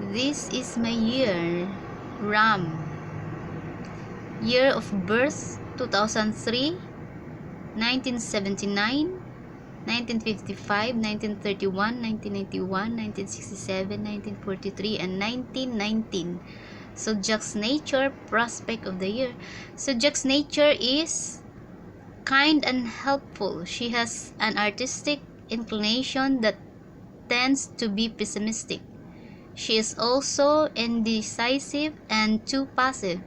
This is my year. Ram. Year of birth, 2003, 1979, 1955, 1931, 1991, 1967, 1943, and 1919. Zodiac's nature, prospect of the year. Zodiac's nature is kind and helpful. She has an artistic inclination that tends to be pessimistic. She is also indecisive and too passive.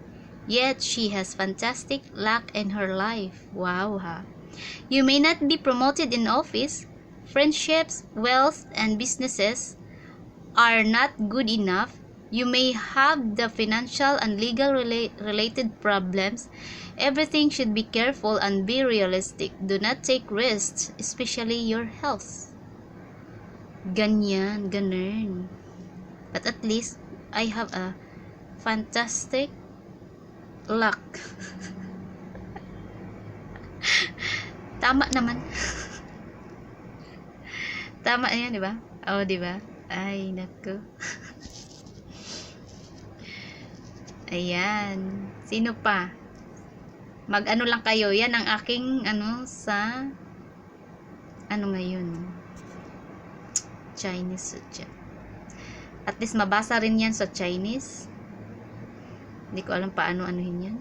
Yet she has fantastic luck in her life. Wow, ha. You may not be promoted in office. Friendships, wealth, and businesses are not good enough. You may have the financial and legal related problems. Everything should be careful and be realistic. Do not take risks, especially your health. Ganyan, ganun. But at least, I have a fantastic luck. Tama naman. Tama yan, di ba? Oh, di ba? Ay, naku. Ayan. Sino pa? Mag-ano lang kayo. Yan ang aking sa ngayon. Chinese Zodiac. At least mabasa rin yan sa Chinese. Hindi ko alam paano anuhin yan.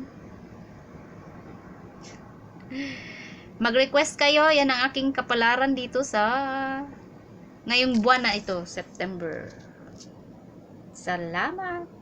Mag-request kayo. Yan ang aking kapalaran dito sa ngayong buwan na ito, September. Salamat!